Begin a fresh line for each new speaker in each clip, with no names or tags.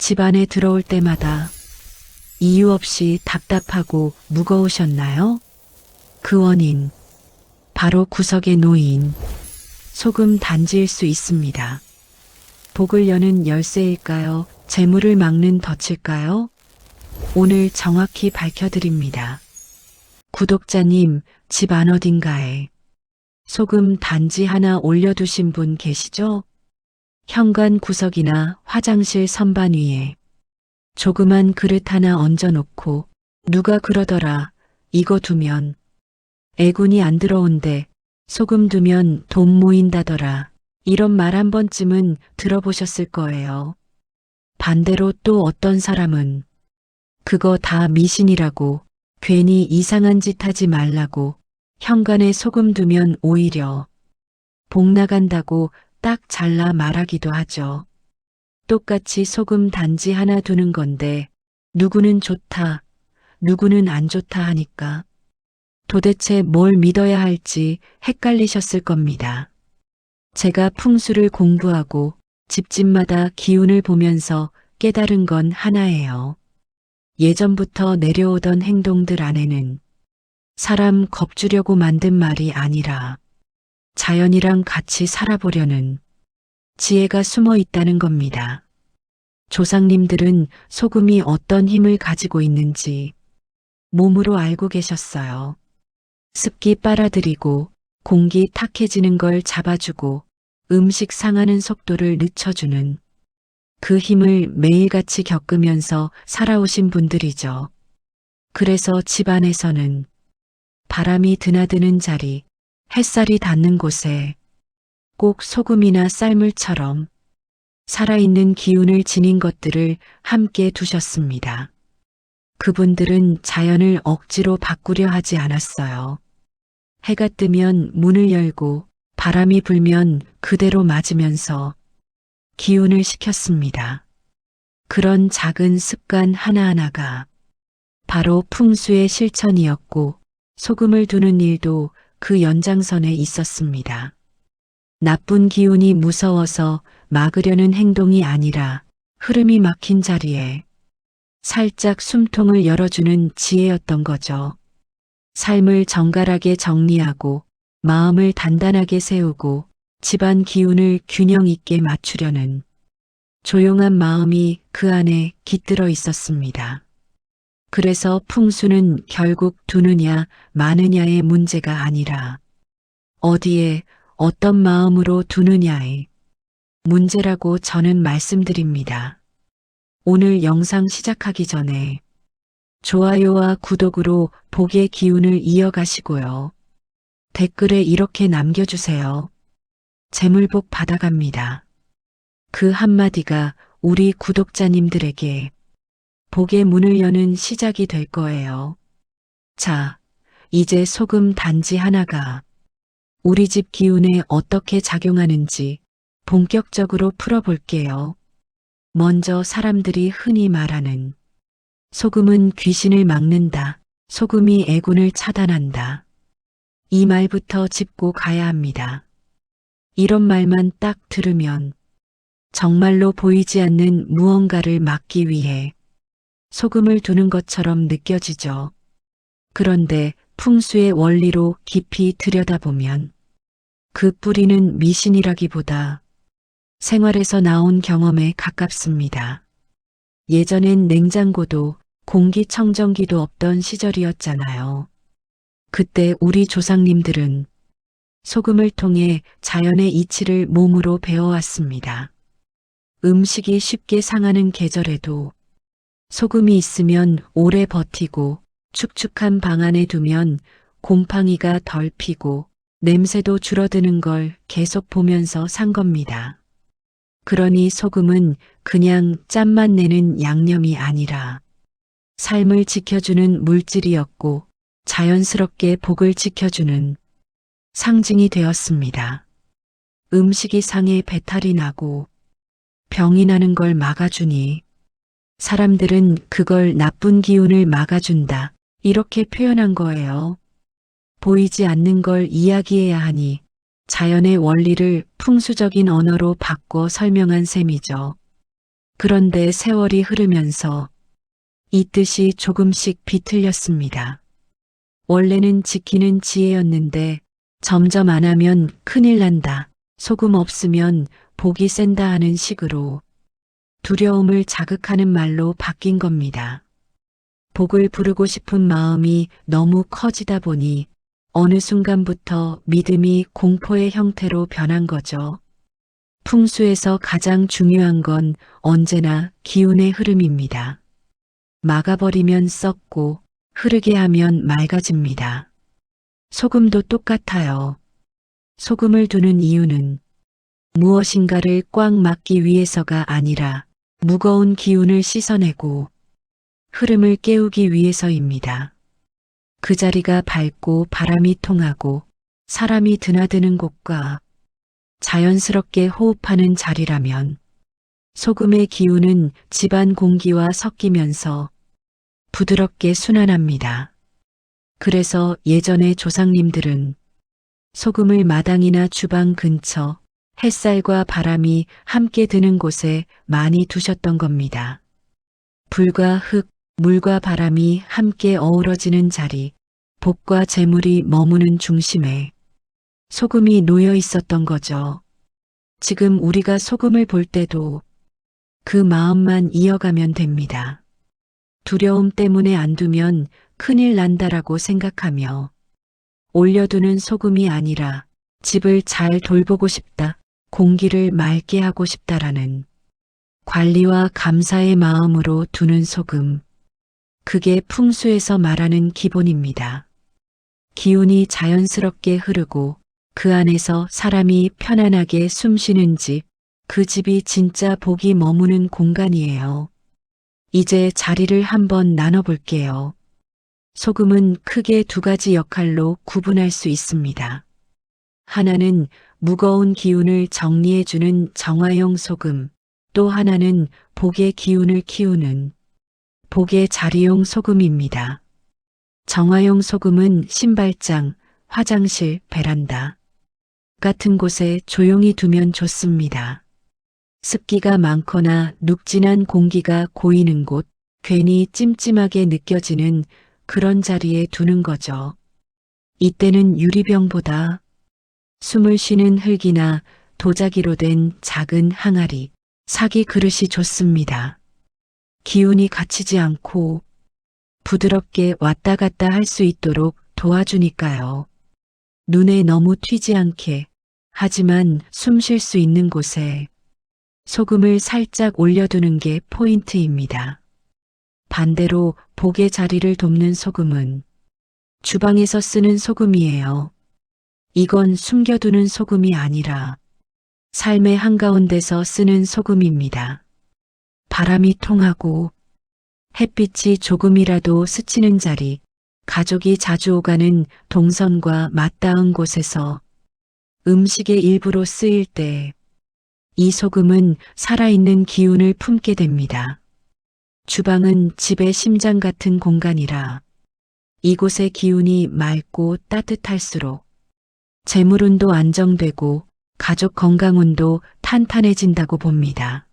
집 안에 들어올 때마다 이유 없이 답답하고 무거우셨나요? 그 원인, 바로 구석에 놓인 소금 단지일 수 있습니다. 복을 여는 열쇠일까요? 재물을 막는 덫일까요? 오늘 정확히 밝혀드립니다. 구독자님, 집 안 어딘가에 소금 단지 하나 올려두신 분 계시죠? 현관 구석이나 화장실 선반 위에 조그만 그릇 하나 얹어놓고 누가 그러더라, 이거 두면 애군이 안 들어온대, 소금 두면 돈 모인다더라. 이런 말 한 번쯤은 들어보셨을 거예요. 반대로 또 어떤 사람은 그거 다 미신이라고, 괜히 이상한 짓 하지 말라고, 현관에 소금 두면 오히려 복 나간다고 딱 잘라 말하기도 하죠. 똑같이 소금 단지 하나 두는 건데 누구는 좋다, 누구는 안 좋다 하니까 도대체 뭘 믿어야 할지 헷갈리셨을 겁니다. 제가 풍수를 공부하고 집집마다 기운을 보면서 깨달은 건 하나예요. 예전부터 내려오던 행동들 안에는 사람 겁주려고 만든 말이 아니라 자연이랑 같이 살아보려는 지혜가 숨어 있다는 겁니다. 조상님들은 소금이 어떤 힘을 가지고 있는지 몸으로 알고 계셨어요. 습기 빨아들이고 공기 탁해지는 걸 잡아주고 음식 상하는 속도를 늦춰주는 그 힘을 매일같이 겪으면서 살아오신 분들이죠. 그래서 집안에서는 바람이 드나드는 자리, 햇살이 닿는 곳에 꼭 소금이나 쌀물처럼 살아있는 기운을 지닌 것들을 함께 두셨습니다. 그분들은 자연을 억지로 바꾸려 하지 않았어요. 해가 뜨면 문을 열고 바람이 불면 그대로 맞으면서 기운을 시켰습니다. 그런 작은 습관 하나하나가 바로 풍수의 실천이었고 소금을 두는 일도 그 연장선에 있었습니다. 나쁜 기운이 무서워서 막으려는 행동이 아니라 흐름이 막힌 자리에 살짝 숨통을 열어주는 지혜였던 거죠. 삶을 정갈하게 정리하고 마음을 단단하게 세우고 집안 기운을 균형 있게 맞추려는 조용한 마음이 그 안에 깃들어 있었습니다. 그래서 풍수는 결국 두느냐 마느냐의 문제가 아니라 어디에 어떤 마음으로 두느냐의 문제라고 저는 말씀드립니다. 오늘 영상 시작하기 전에 좋아요와 구독으로 복의 기운을 이어가시고요. 댓글에 이렇게 남겨주세요. 재물복 받아갑니다. 그 한마디가 우리 구독자님들에게 복의 문을 여는 시작이 될 거예요. 자, 이제 소금 단지 하나가 우리 집 기운에 어떻게 작용하는지 본격적으로 풀어볼게요. 먼저 사람들이 흔히 말하는 소금은 귀신을 막는다, 소금이 애군을 차단한다. 이 말부터 짚고 가야 합니다. 이런 말만 딱 들으면 정말로 보이지 않는 무언가를 막기 위해 소금을 두는 것처럼 느껴지죠. 그런데 풍수의 원리로 깊이 들여다보면 그 뿌리는 미신이라기보다 생활에서 나온 경험에 가깝습니다. 예전엔 냉장고도 공기청정기도 없던 시절이었잖아요. 그때 우리 조상님들은 소금을 통해 자연의 이치를 몸으로 배워왔습니다. 음식이 쉽게 상하는 계절에도 소금이 있으면 오래 버티고 축축한 방 안에 두면 곰팡이가 덜 피고 냄새도 줄어드는 걸 계속 보면서 산 겁니다. 그러니 소금은 그냥 짠만 내는 양념이 아니라 삶을 지켜주는 물질이었고 자연스럽게 복을 지켜주는 상징이 되었습니다. 음식이 상해 배탈이 나고 병이 나는 걸 막아주니 사람들은 그걸 나쁜 기운을 막아준다, 이렇게 표현한 거예요. 보이지 않는 걸 이야기해야 하니 자연의 원리를 풍수적인 언어로 바꿔 설명한 셈이죠. 그런데 세월이 흐르면서 이 뜻이 조금씩 비틀렸습니다. 원래는 지키는 지혜였는데 점점 안 하면 큰일 난다. 소금 없으면 복이 센다 하는 식으로 두려움을 자극하는 말로 바뀐 겁니다. 복을 부르고 싶은 마음이 너무 커지다 보니 어느 순간부터 믿음이 공포의 형태로 변한 거죠. 풍수에서 가장 중요한 건 언제나 기운의 흐름입니다. 막아버리면 썩고 흐르게 하면 맑아집니다. 소금도 똑같아요. 소금을 두는 이유는 무엇인가를 꽉 막기 위해서가 아니라 무거운 기운을 씻어내고 흐름을 깨우기 위해서입니다. 그 자리가 밝고 바람이 통하고 사람이 드나드는 곳과 자연스럽게 호흡하는 자리라면 소금의 기운은 집안 공기와 섞이면서 부드럽게 순환합니다. 그래서 예전의 조상님들은 소금을 마당이나 주방 근처 햇살과 바람이 함께 드는 곳에 많이 두셨던 겁니다. 불과 흙, 물과 바람이 함께 어우러지는 자리, 복과 재물이 머무는 중심에 소금이 놓여 있었던 거죠. 지금 우리가 소금을 볼 때도 그 마음만 이어가면 됩니다. 두려움 때문에 안 두면 큰일 난다라고 생각하며 올려두는 소금이 아니라 집을 잘 돌보고 싶다, 공기를 맑게 하고 싶다라는 관리와 감사의 마음으로 두는 소금. 그게 풍수에서 말하는 기본입니다. 기운이 자연스럽게 흐르고 그 안에서 사람이 편안하게 숨 쉬는 집, 그 집이 진짜 복이 머무는 공간이에요. 이제 자리를 한번 나눠볼게요. 소금은 크게 두 가지 역할로 구분할 수 있습니다. 하나는 무거운 기운을 정리해주는 정화용 소금, 또 하나는 복의 기운을 키우는 복의 자리용 소금입니다. 정화용 소금은 신발장, 화장실, 베란다 같은 곳에 조용히 두면 좋습니다. 습기가 많거나 눅진한 공기가 고이는 곳, 괜히 찜찜하게 느껴지는 그런 자리에 두는 거죠. 이때는 유리병보다 숨을 쉬는 흙이나 도자기로 된 작은 항아리, 사기 그릇이 좋습니다. 기운이 갇히지 않고 부드럽게 왔다 갔다 할 수 있도록 도와주니까요. 눈에 너무 튀지 않게, 하지만 숨 쉴 수 있는 곳에 소금을 살짝 올려두는 게 포인트입니다. 반대로 복의 자리를 돕는 소금은 주방에서 쓰는 소금이에요. 이건 숨겨두는 소금이 아니라 삶의 한가운데서 쓰는 소금입니다. 바람이 통하고 햇빛이 조금이라도 스치는 자리, 가족이 자주 오가는 동선과 맞닿은 곳에서 음식의 일부로 쓰일 때 이 소금은 살아있는 기운을 품게 됩니다. 주방은 집의 심장 같은 공간이라 이곳의 기운이 맑고 따뜻할수록 재물운도 안정되고 가족 건강운도 탄탄해진다고 봅니다.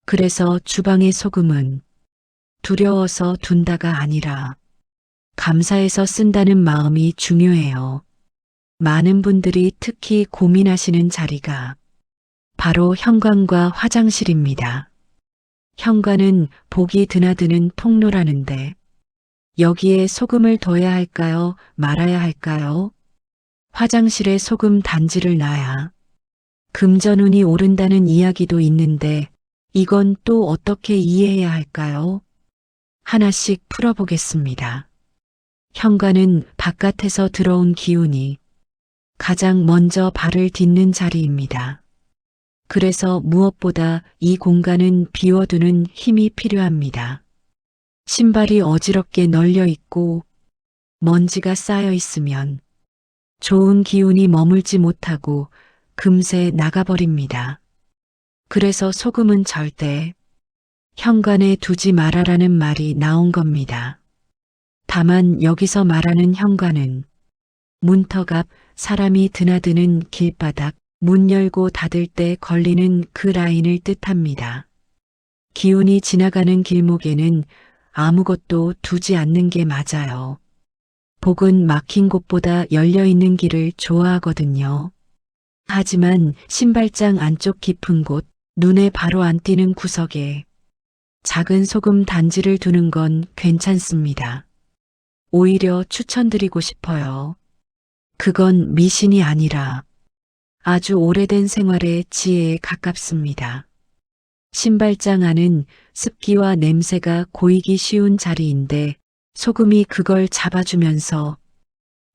그래서 주방의 소금은 두려워서 둔다가 아니라 감사해서 쓴다는 마음이 중요해요. 많은 분들이 특히 고민하시는 자리가 바로 현관과 화장실입니다. 현관은 복이 드나드는 통로라는데 여기에 소금을 둬야 할까요? 말아야 할까요? 화장실에 소금 단지를 놔야 금전운이 오른다는 이야기도 있는데 이건 또 어떻게 이해해야 할까요? 하나씩 풀어보겠습니다. 현관은 바깥에서 들어온 기운이 가장 먼저 발을 딛는 자리입니다. 그래서 무엇보다 이 공간은 비워두는 힘이 필요합니다. 신발이 어지럽게 널려 있고 먼지가 쌓여 있으면 좋은 기운이 머물지 못하고 금세 나가버립니다. 그래서 소금은 절대 현관에 두지 말아라는 말이 나온 겁니다. 다만 여기서 말하는 현관은 문턱 앞, 사람이 드나드는 길바닥, 문 열고 닫을 때 걸리는 그 라인을 뜻합니다. 기운이 지나가는 길목에는 아무것도 두지 않는 게 맞아요. 복은 막힌 곳보다 열려있는 길을 좋아하거든요. 하지만 신발장 안쪽 깊은 곳, 눈에 바로 안 띄는 구석에 작은 소금 단지를 두는 건 괜찮습니다. 오히려 추천드리고 싶어요. 그건 미신이 아니라 아주 오래된 생활의 지혜에 가깝습니다. 신발장 안은 습기와 냄새가 고이기 쉬운 자리인데 소금이 그걸 잡아주면서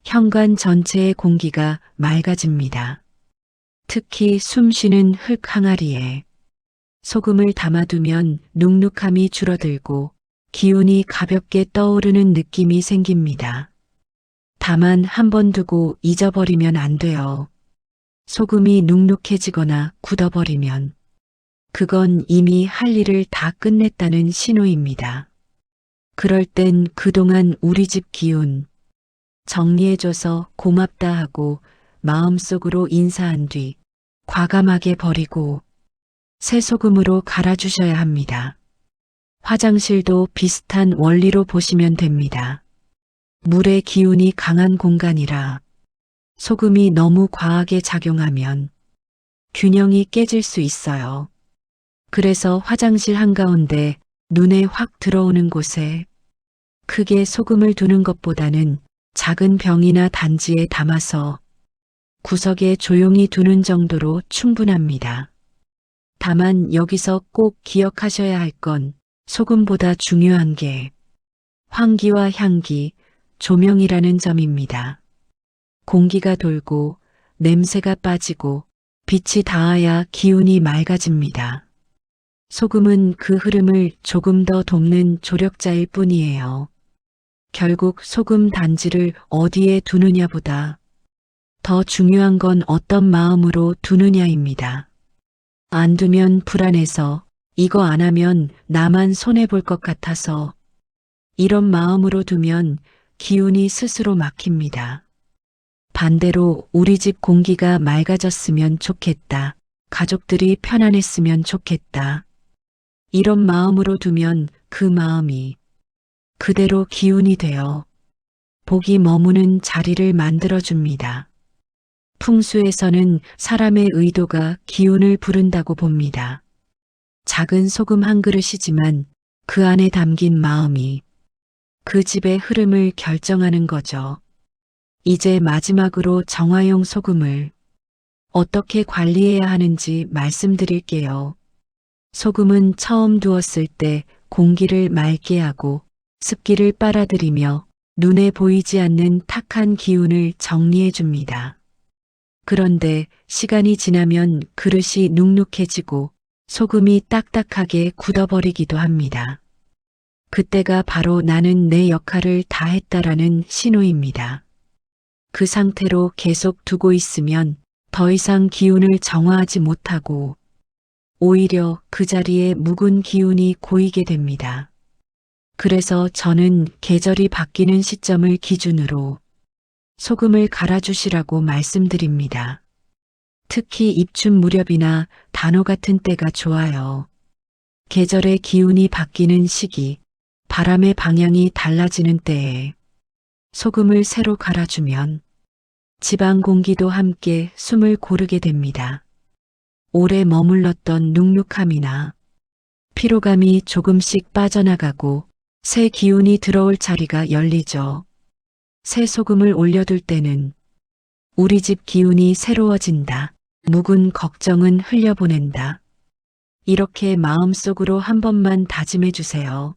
현관 전체의 공기가 맑아집니다. 특히 숨 쉬는 흙 항아리에 소금을 담아두면 눅눅함이 줄어들고 기운이 가볍게 떠오르는 느낌이 생깁니다. 다만 한 번 두고 잊어버리면 안 돼요. 소금이 눅눅해지거나 굳어버리면 그건 이미 할 일을 다 끝냈다는 신호입니다. 그럴 땐 그동안 우리 집 기운 정리해줘서 고맙다 하고 마음속으로 인사한 뒤 과감하게 버리고 새 소금으로 갈아주셔야 합니다. 화장실도 비슷한 원리로 보시면 됩니다. 물의 기운이 강한 공간이라 소금이 너무 과하게 작용하면 균형이 깨질 수 있어요. 그래서 화장실 한가운데 눈에 확 들어오는 곳에 크게 소금을 두는 것보다는 작은 병이나 단지에 담아서 구석에 조용히 두는 정도로 충분합니다. 다만 여기서 꼭 기억하셔야 할 건 소금보다 중요한 게 환기와 향기, 조명이라는 점입니다. 공기가 돌고 냄새가 빠지고 빛이 닿아야 기운이 맑아집니다. 소금은 그 흐름을 조금 더 돕는 조력자일 뿐이에요. 결국 소금 단지를 어디에 두느냐보다 더 중요한 건 어떤 마음으로 두느냐입니다. 안 두면 불안해서 이거 안 하면 나만 손해볼 것 같아서 이런 마음으로 두면 기운이 스스로 막힙니다. 반대로 우리 집 공기가 맑아졌으면 좋겠다. 가족들이 편안했으면 좋겠다. 이런 마음으로 두면 그 마음이 그대로 기운이 되어 복이 머무는 자리를 만들어줍니다. 풍수에서는 사람의 의도가 기운을 부른다고 봅니다. 작은 소금 한 그릇이지만 그 안에 담긴 마음이 그 집의 흐름을 결정하는 거죠. 이제 마지막으로 정화용 소금을 어떻게 관리해야 하는지 말씀드릴게요. 소금은 처음 두었을 때 공기를 맑게 하고 습기를 빨아들이며 눈에 보이지 않는 탁한 기운을 정리해 줍니다. 그런데 시간이 지나면 그릇이 눅눅해지고 소금이 딱딱하게 굳어버리기도 합니다. 그때가 바로 나는 내 역할을 다 했다라는 신호입니다. 그 상태로 계속 두고 있으면 더 이상 기운을 정화하지 못하고 오히려 그 자리에 묵은 기운이 고이게 됩니다. 그래서 저는 계절이 바뀌는 시점을 기준으로 소금을 갈아주시라고 말씀드립니다. 특히 입춘 무렵이나 단오 같은 때가 좋아요. 계절의 기운이 바뀌는 시기, 바람의 방향이 달라지는 때에 소금을 새로 갈아주면 지방 공기도 함께 숨을 고르게 됩니다. 오래 머물렀던 눅눅함이나 피로감이 조금씩 빠져나가고 새 기운이 들어올 자리가 열리죠. 새 소금을 올려둘 때는 우리 집 기운이 새로워진다. 묵은 걱정은 흘려보낸다. 이렇게 마음속으로 한 번만 다짐해 주세요.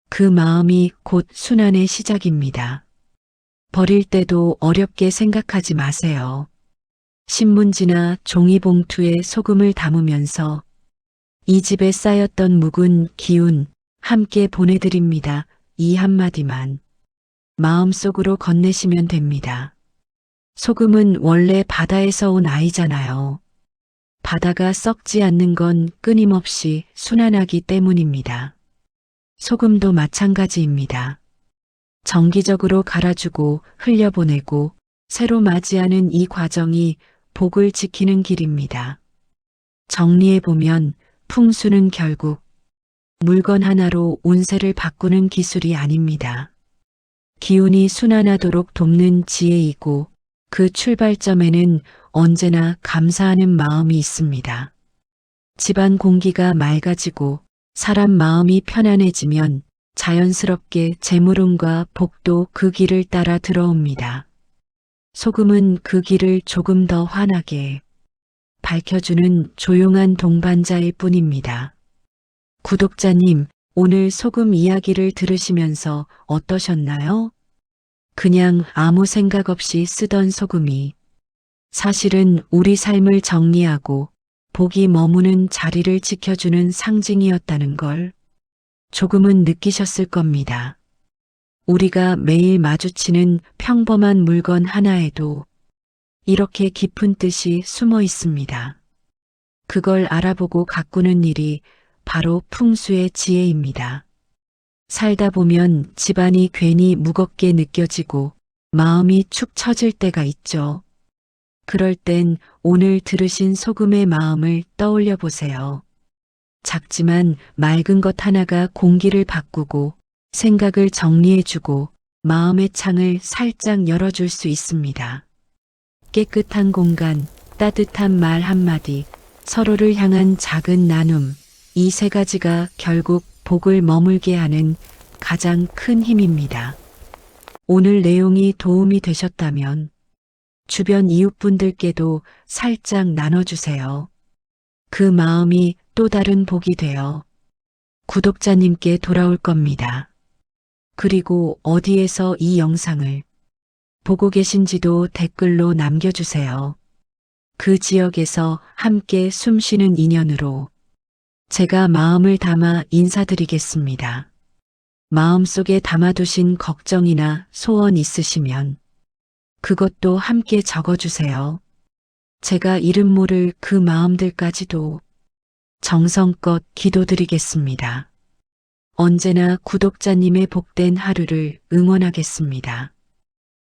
그 마음이 곧 순환의 시작입니다. 버릴 때도 어렵게 생각하지 마세요. 신문지나 종이봉투에 소금을 담으면서 이 집에 쌓였던 묵은 기운 함께 보내드립니다. 이 한마디만 마음속으로 건네시면 됩니다. 소금은 원래 바다에서 온 아이잖아요. 바다가 썩지 않는 건 끊임없이 순환하기 때문입니다. 소금도 마찬가지입니다. 정기적으로 갈아주고 흘려보내고 새로 맞이하는 이 과정이 복을 지키는 길입니다. 정리해보면 풍수는 결국 물건 하나로 운세를 바꾸는 기술이 아닙니다. 기운이 순환하도록 돕는 지혜이고 그 출발점에는 언제나 감사하는 마음이 있습니다. 집안 공기가 맑아지고 사람 마음이 편안해지면 자연스럽게 재물운과 복도 그 길을 따라 들어옵니다. 소금은 그 길을 조금 더 환하게 밝혀주는 조용한 동반자일 뿐입니다. 구독자님, 오늘 소금 이야기를 들으시면서 어떠셨나요? 그냥 아무 생각 없이 쓰던 소금이 사실은 우리 삶을 정리하고 복이 머무는 자리를 지켜주는 상징이었다는 걸 조금은 느끼셨을 겁니다. 우리가 매일 마주치는 평범한 물건 하나에도 이렇게 깊은 뜻이 숨어 있습니다. 그걸 알아보고 가꾸는 일이 바로 풍수의 지혜입니다. 살다 보면 집안이 괜히 무겁게 느껴지고 마음이 축 처질 때가 있죠. 그럴 땐 오늘 들으신 소금의 마음을 떠올려 보세요. 작지만 맑은 것 하나가 공기를 바꾸고 생각을 정리해주고 마음의 창을 살짝 열어줄 수 있습니다. 깨끗한 공간, 따뜻한 말 한마디, 서로를 향한 작은 나눔, 이 세 가지가 결국 복을 머물게 하는 가장 큰 힘입니다. 오늘 내용이 도움이 되셨다면 주변 이웃분들께도 살짝 나눠주세요. 그 마음이 또 다른 복이 되어 구독자님께 돌아올 겁니다. 그리고 어디에서 이 영상을 보고 계신지도 댓글로 남겨주세요. 그 지역에서 함께 숨쉬는 인연으로 제가 마음을 담아 인사드리겠습니다. 마음속에 담아두신 걱정이나 소원 있으시면 그것도 함께 적어주세요. 제가 이름 모를 그 마음들까지도 정성껏 기도드리겠습니다. 언제나 구독자님의 복된 하루를 응원하겠습니다.